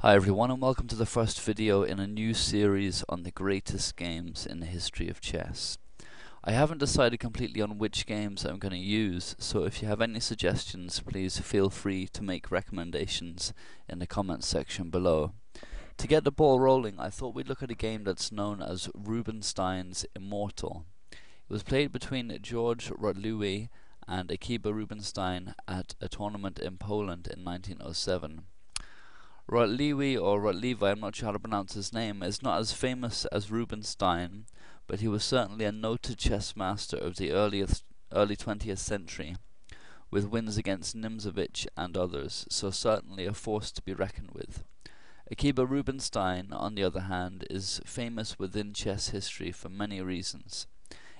Hi everyone, and welcome to the first video in a new series on the greatest games in the history of chess. I haven't decided completely on which games I'm going to use, so if you have any suggestions, please feel free to make recommendations in the comments section below. To get the ball rolling, I thought we'd look at a game that's known as Rubinstein's Immortal. It was played between George Rotlewi and Akiba Rubinstein at a tournament in Poland in 1907. Rotlewi, or Rotlevi, I'm not sure how to pronounce his name, is not as famous as Rubinstein, but he was certainly a noted chess master of the early 20th century, with wins against Nimzowitsch and others, so certainly a force to be reckoned with. Akiba Rubinstein, on the other hand, is famous within chess history for many reasons.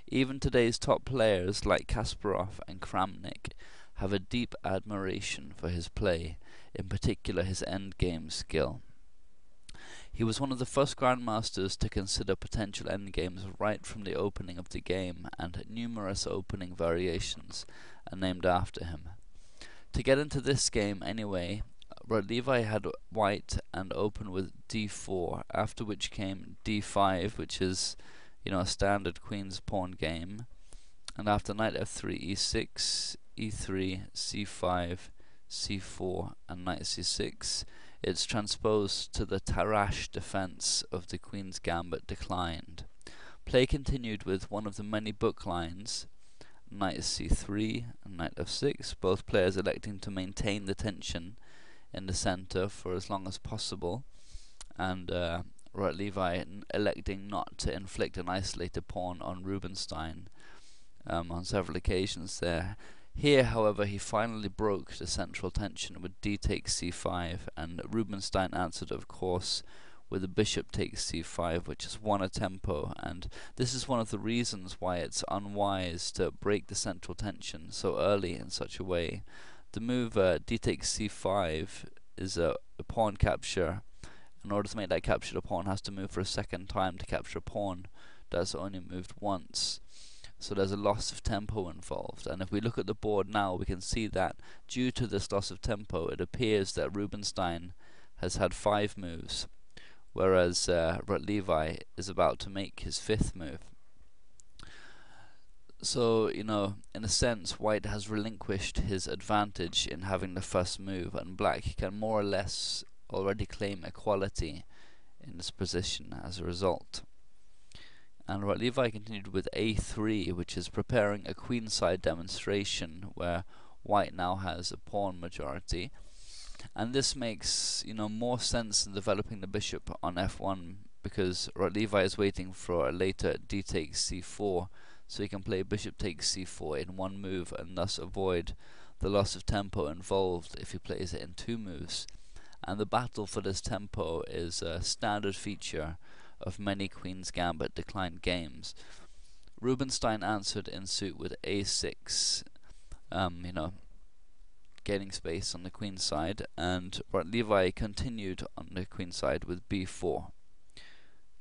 Even today's top players like Kasparov and Kramnik have a deep admiration for his play, in particular his endgame skill. He was one of the first grandmasters to consider potential endgames right from the opening of the game, and numerous opening variations are named after him. To get into this game anyway, Rotlevi had white and opened with d4, after which came d5, which is, a standard queen's pawn game, and after knight f3, e6, e3, c5, c4, and knight c6, it's transposed to the Tarrasch defense of the queen's gambit declined. Play continued with one of the many book lines, knight c3 and knight f6, both players electing to maintain the tension in the center for as long as possible, and Rotlevi electing not to inflict an isolated pawn on Rubinstein on several occasions there. Here, however, he finally broke the central tension with d takes c5, and Rubinstein answered, of course, with the bishop takes c5, which is won a tempo, and this is one of the reasons why it's unwise to break the central tension so early in such a way. The move d takes c5 is a pawn capture. In order to make that capture, the pawn has to move for a second time to capture a pawn that's only moved once. So there's a loss of tempo involved, and if we look at the board now, we can see that due to this loss of tempo, it appears that Rubinstein has had 5 moves, whereas Rotlevi is about to make his 5th move. So, in a sense, white has relinquished his advantage in having the first move, and black can more or less already claim equality in this position as a result. And Rotlevi continued with a3, which is preparing a queenside demonstration where white now has a pawn majority, and this makes more sense than developing the bishop on f1, because Rotlevi is waiting for a later d takes c4, so he can play bishop takes c4 in 1 move and thus avoid the loss of tempo involved if he plays it in 2 moves. And the battle for this tempo is a standard feature of many Queen's Gambit declined games. Rubinstein answered in suit with a6, gaining space on the queen's side, and Rotlevi continued on the queen's side with b4,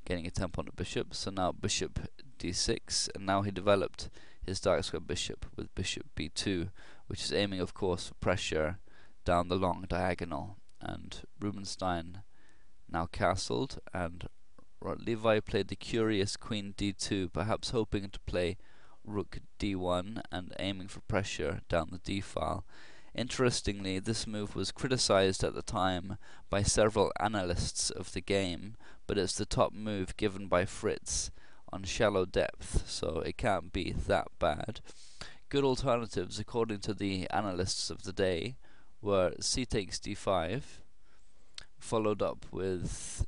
gaining a tempo on the bishop. So now bishop d6, and now he developed his dark square bishop with bishop b2, which is aiming, of course, for pressure down the long diagonal. And Rubinstein now castled, and Rotlevi played the curious queen d2, perhaps hoping to play rook d1 and aiming for pressure down the d-file. Interestingly, this move was criticized at the time by several analysts of the game, but it's the top move given by Fritz on shallow depth, so it can't be that bad. Good alternatives, according to the analysts of the day, were c takes d5, followed up with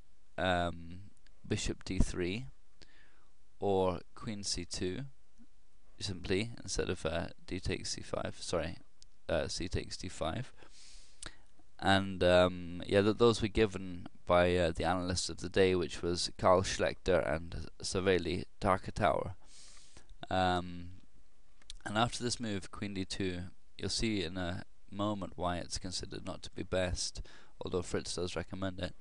bishop d3, or queen c2, simply, instead of d takes c5, c takes d5. And those were given by the analysts of the day, which was Karl Schlechter and Saveli Tarkatower. And after this move, queen d2, you'll see in a moment why it's considered not to be best, although Fritz does recommend it.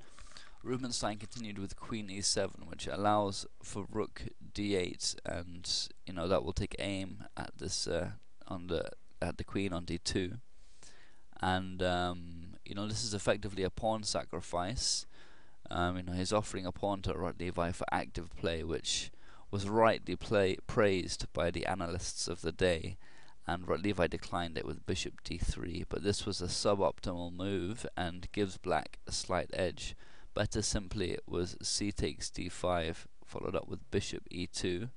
Rubinstein continued with queen e7, which allows for rook d8, and that will take aim at this at the queen on d2. And this is effectively a pawn sacrifice. He's offering a pawn to Rotlewi for active play, which was rightly praised by the analysts of the day, and Rotlewi declined it with bishop d3, but this was a suboptimal move and gives black a slight edge. Better simply it was c takes d5, followed up with bishop e2,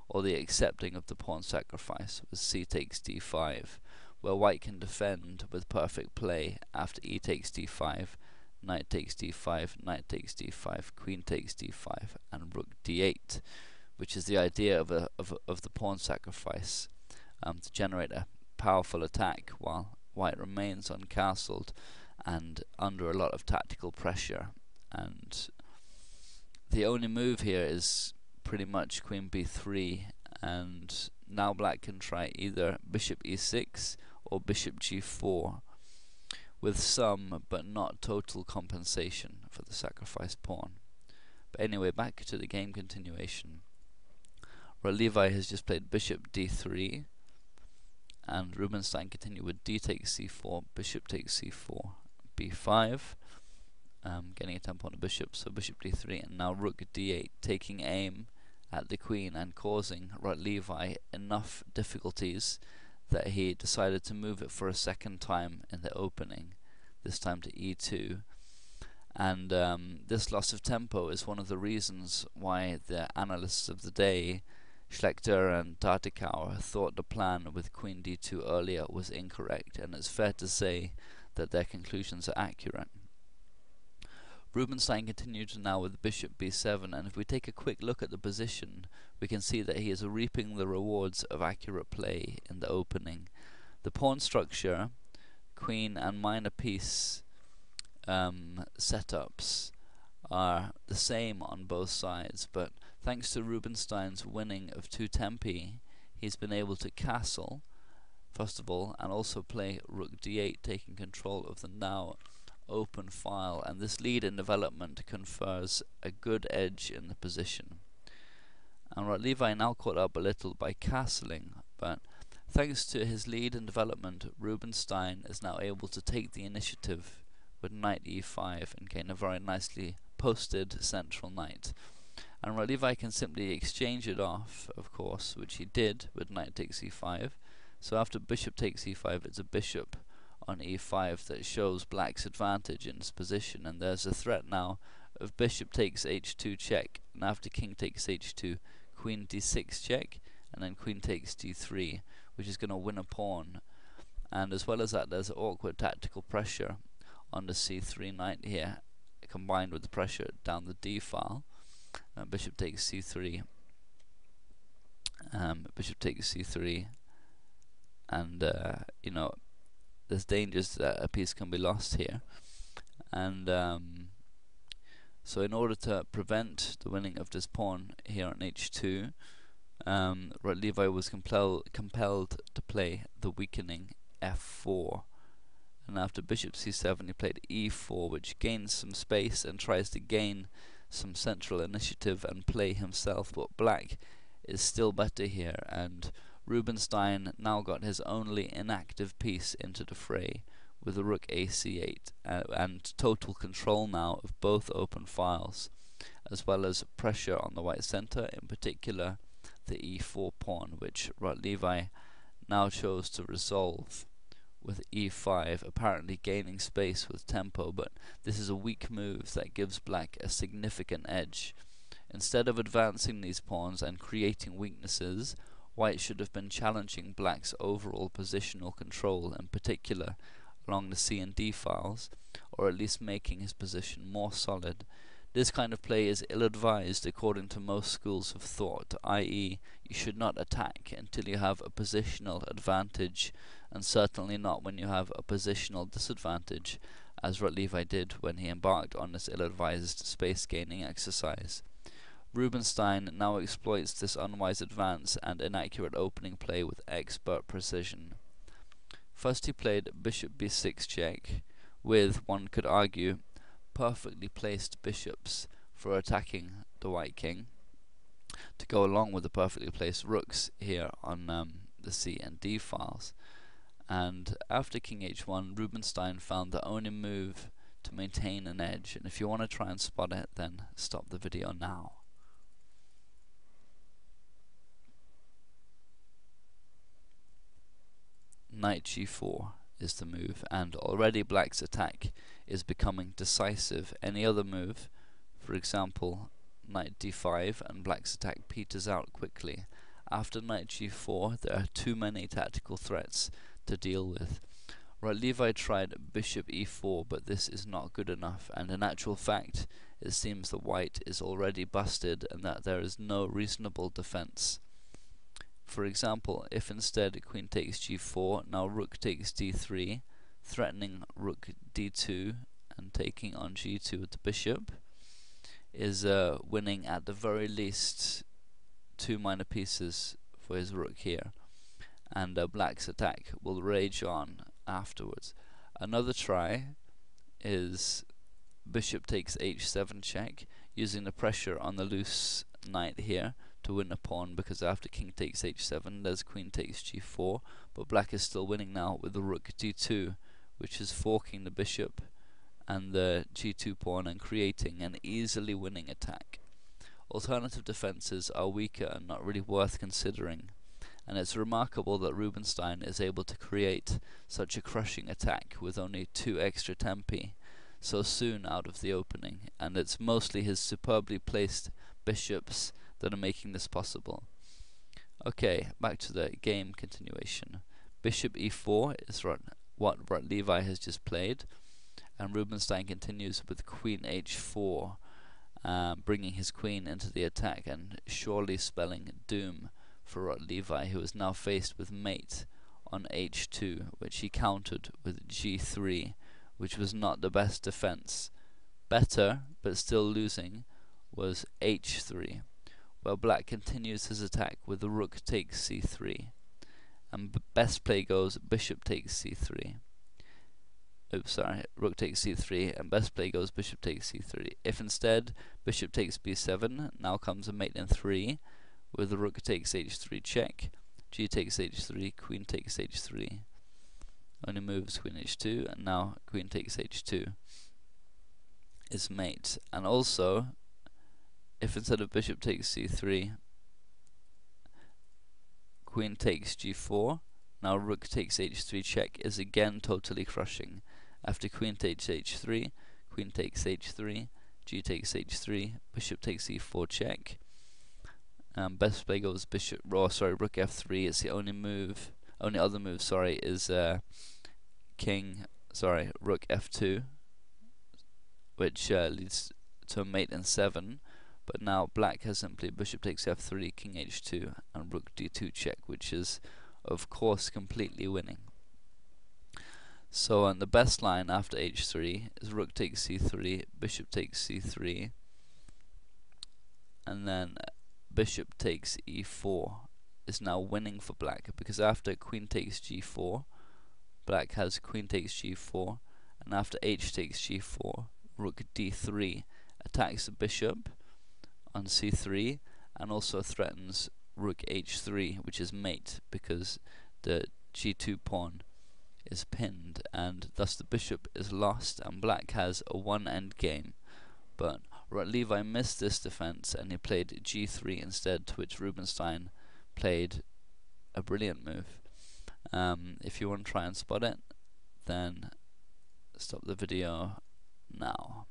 or the accepting of the pawn sacrifice was c takes d5, where white can defend with perfect play after e takes d5, knight takes d5, knight takes d5, queen takes d5, and rook d8, which is the idea of the pawn sacrifice, to generate a powerful attack while white remains uncastled and under a lot of tactical pressure. And the only move here is pretty much queen b3, and now black can try either bishop e6 or bishop g4, with some but not total compensation for the sacrificed pawn. But anyway, back to the game continuation. Rotlewi has just played bishop d3, and Rubinstein continued with d takes c4, bishop takes c4, b5, getting a tempo on the bishop, so bishop d3, and now rook d8, taking aim at the queen and causing Rotlewi enough difficulties that he decided to move it for a second time in the opening, this time to e2. And this loss of tempo is one of the reasons why the analysts of the day, Schlechter and Tartikauer, thought the plan with queen d2 earlier was incorrect, and it's fair to say that their conclusions are accurate. Rubinstein continued now with bishop b7, and if we take a quick look at the position, we can see that he is reaping the rewards of accurate play in the opening. The pawn structure, queen and minor piece setups are the same on both sides, but thanks to Rubinstein's winning of 2 tempi, he's been able to castle, first of all, and also play rook d8, taking control of the now open file, and this lead in development confers a good edge in the position. And Rotlewi now caught up a little by castling, but thanks to his lead in development, Rubinstein is now able to take the initiative with knight e5 and gain a very nicely posted central knight. And Rotlewi can simply exchange it off, of course, which he did with knight takes e5. So after bishop takes e5, it's a bishop on e5 that shows black's advantage in his position, and there's a threat now of bishop takes h2 check, and after king takes h2, queen d6 check, and then queen takes d3, which is going to win a pawn. And as well as that, there's awkward tactical pressure on the c3 knight here, combined with the pressure down the d file. Bishop takes c3, bishop takes c3, and there's dangers that a piece can be lost here. And so in order to prevent the winning of this pawn here on h2, Rotlewi was compelled to play the weakening f4. And after bishop c7, he played e4, which gains some space and tries to gain some central initiative and play himself, but black is still better here, and Rubinstein now got his only inactive piece into the fray with the rook ac8, and total control now of both open files, as well as pressure on the white center, in particular the e4 pawn, which Rotlewi now chose to resolve with e5, apparently gaining space with tempo, but this is a weak move that gives black a significant edge. Instead of advancing these pawns and creating weaknesses, white should have been challenging black's overall positional control, in particular along the c and d files, or at least making his position more solid. This kind of play is ill-advised according to most schools of thought, i.e. you should not attack until you have a positional advantage, and certainly not when you have a positional disadvantage, as Rotlewi did when he embarked on this ill-advised space-gaining exercise. Rubinstein now exploits this unwise advance and inaccurate opening play with expert precision. First he played bishop b6 check, with, one could argue, perfectly placed bishops for attacking the white king, to go along with the perfectly placed rooks here on the c and d files. And after king h1, Rubinstein found the only move to maintain an edge, and if you want to try and spot it, then stop the video now. Knight g4 is the move, and already black's attack is becoming decisive. Any other move, for example knight d5, and black's attack peters out quickly. After knight g4, there are too many tactical threats to deal with. Rotlewi tried bishop e4, but this is not good enough, and in actual fact it seems that white is already busted and that there is no reasonable defense. For example, if instead queen takes g4, now rook takes d3, threatening rook d2 and taking on g2 with the bishop, is winning at the very least 2 minor pieces for his rook here, and black's attack will rage on afterwards. Another try is bishop takes h7 check, using the pressure on the loose knight here to win a pawn, because after king takes h7 there's queen takes g4, but black is still winning now with the rook d2, which is forking the bishop and the g2 pawn and creating an easily winning attack. Alternative defenses are weaker and not really worth considering, and it's remarkable that Rubinstein is able to create such a crushing attack with only 2 extra tempi so soon out of the opening, and it's mostly his superbly placed bishops that are making this possible. Okay, back to the game continuation. Bishop e4 is what Rotlewi has just played, and Rubinstein continues with queen h4, bringing his queen into the attack and surely spelling doom for Rotlewi, who is now faced with mate on h2, which he countered with g3, which was not the best defense. Better, but still losing, was h3, where black continues his attack with the rook takes c3, and best play goes bishop takes c3. Oops, sorry, rook takes c3, and best play goes bishop takes c3. If instead bishop takes b7, now comes a mate in 3, with the rook takes h3 check, g takes h3, queen takes h3. Only moves queen h2, and now queen takes h2 is mate. And also, if instead of bishop takes c3, queen takes g4, now rook takes h3 check is again totally crushing. After queen takes h3, queen takes h3, g takes h3, bishop takes e4 check. Best play goes rook f3. It's the only other move is rook f2, which leads to a mate in 7. But now black has simply bishop takes f3, king h2, and rook d2 check, which is of course completely winning. So the best line after h3 is rook takes c3, bishop takes c3, and then bishop takes e4 is now winning for black, because after queen takes g4, black has queen takes g4, and after h takes g4, rook d3 attacks the bishop on c3 and also threatens rook h3, which is mate, because the g2 pawn is pinned, and thus the bishop is lost and black has a one end game. But Rotlewi missed this defense and he played g3 instead, to which Rubinstein played a brilliant move. If you want to try and spot it, then stop the video now.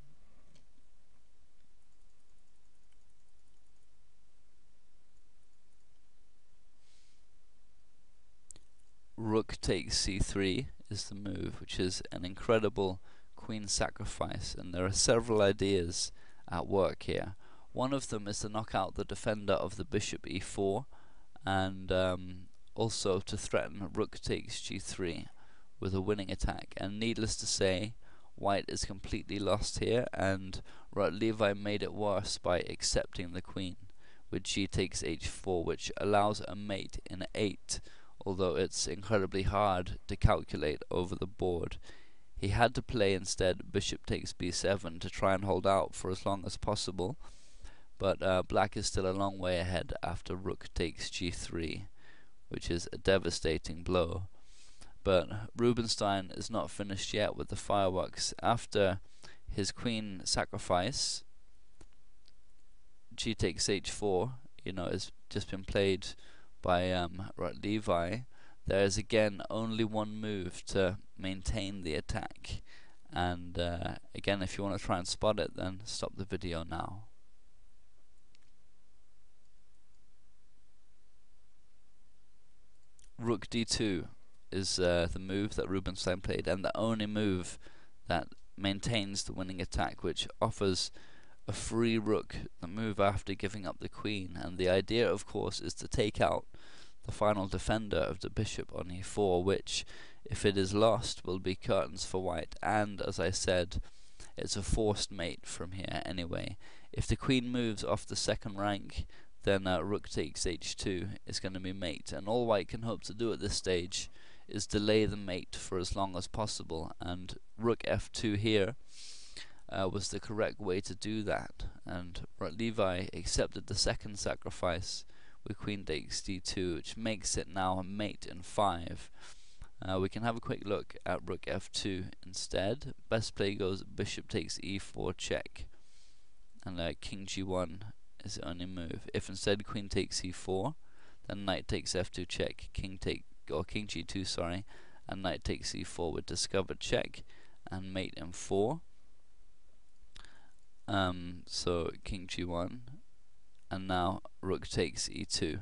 Rook takes c3 is the move, which is an incredible queen sacrifice, and there are several ideas at work here. One of them is to knock out the defender of the bishop e4, and also to threaten rook takes g3 with a winning attack. And needless to say, white is completely lost here, and Rotlewi made it worse by accepting the queen with g takes h4, which allows a mate in 8, although it's incredibly hard to calculate over the board. He had to play instead bishop takes b7 to try and hold out for as long as possible, but black is still a long way ahead after rook takes g3, which is a devastating blow. But Rubinstein is not finished yet with the fireworks. After his queen sacrifice, g takes h4, has just been played by Rotlewi. There is again only one move to maintain the attack. And again, if you want to try and spot it, then stop the video now. Rook d2 is the move that Rubinstein played, and the only move that maintains the winning attack, which offers a free rook, the move after giving up the queen. And the idea, of course, is to take out the final defender of the bishop on e4, which, if it is lost, will be curtains for white. And as I said, it's a forced mate from here anyway. If the queen moves off the second rank, then rook takes h2 is going to be mate, and all white can hope to do at this stage is delay the mate for as long as possible, and rook f2 here was the correct way to do that. And Rotlewi accepted the second sacrifice with queen takes d2, which makes it now a mate in 5. We can have a quick look at rook f2 instead. Best play goes bishop takes e4 check, and king g1 is the only move. If instead queen takes e4, then knight takes f2 check, king g2, sorry, and knight takes e4 with discovered check and mate in 4. So king g1, and now rook takes e2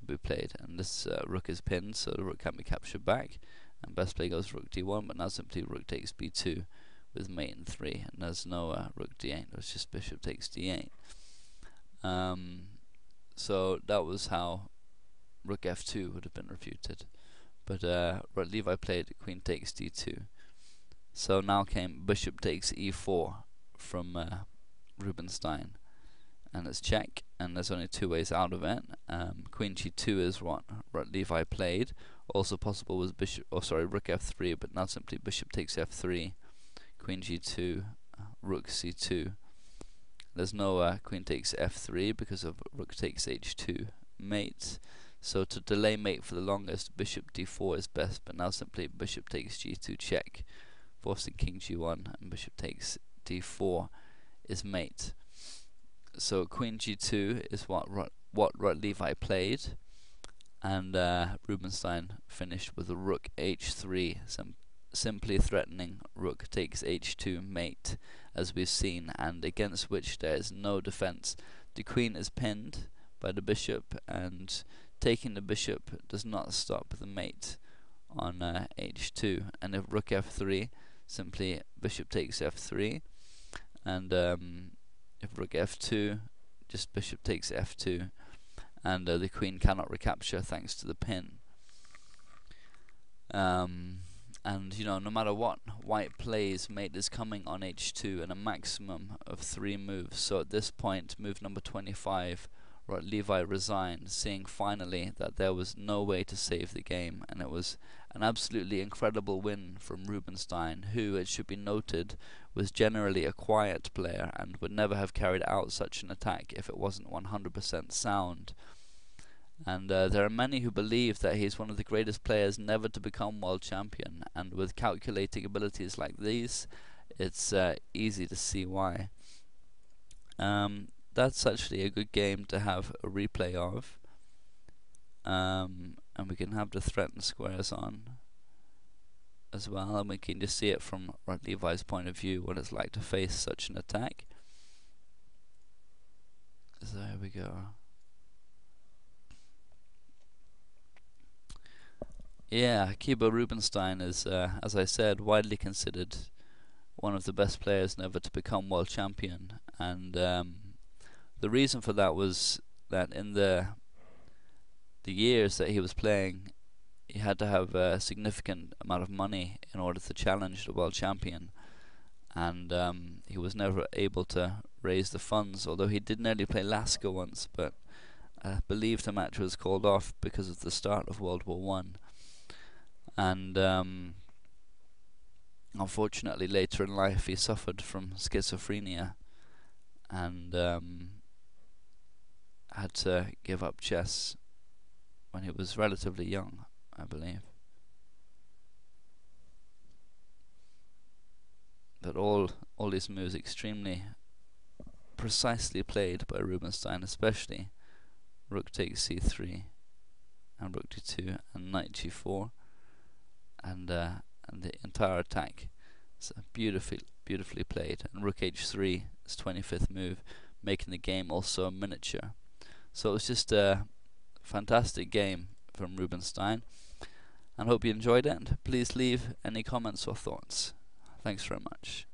will be played, and this rook is pinned, so the rook can't be captured back. And best play goes rook d1, but now simply rook takes b2 with mate in 3, and there's no rook d8. There's just bishop takes d8. So that was how rook f2 would have been refuted. But Rotlewi played queen takes d2. So now came bishop takes e4 from Rubinstein, and it's check, and there's only two ways out of it. Queen g2 is what Rotlewi played. Also possible was rook f3, but now simply bishop takes f3, queen g2, rook c2. There's no queen takes f3 because of rook takes h2 mate. So to delay mate for the longest, bishop d4 is best, but now simply bishop takes g2 check, forcing king g1, and bishop takes d4 is mate. So queen g2 is what Rotlewi played, and Rubinstein finished with a rook h3, simply threatening rook takes h2 mate, as we've seen, and against which there is no defense. The queen is pinned by the bishop, and taking the bishop does not stop the mate on h2. And if rook f3, simply bishop takes f3, and if rook f2, just bishop takes f2, and the queen cannot recapture thanks to the pin. And no matter what white plays, mate is coming on h2 in a maximum of 3 moves. So at this point, move number 25, Rotlewi resigned, seeing finally that there was no way to save the game, and it was an absolutely incredible win from Rubinstein, who, it should be noted, was generally a quiet player and would never have carried out such an attack if it wasn't 100% sound. And there are many who believe that he's one of the greatest players never to become world champion, and with calculating abilities like these, it's easy to see why. That's actually a good game to have a replay of, and we can have the threatened squares on as well, and we can just see it from Rotlewi's point of view, what it's like to face such an attack. So here we go. Yeah, Killegar Rubinstein is, as I said, widely considered one of the best players never to become world champion, and the reason for that was that in the years that he was playing, he had to have a significant amount of money in order to challenge the world champion, and he was never able to raise the funds, although he did nearly play Lasker once, but I believe the match was called off because of the start of World War One. And unfortunately later in life he suffered from schizophrenia, and had to give up chess when he was relatively young, I believe. But all these moves extremely precisely played by Rubinstein, especially rook takes c3 and rook d2 and knight g4, and the entire attack is beautifully played. And rook h3 is 25th move, making the game also a miniature. So it was just a fantastic game from Rubinstein, and hope you enjoyed it. Please leave any comments or thoughts. Thanks very much.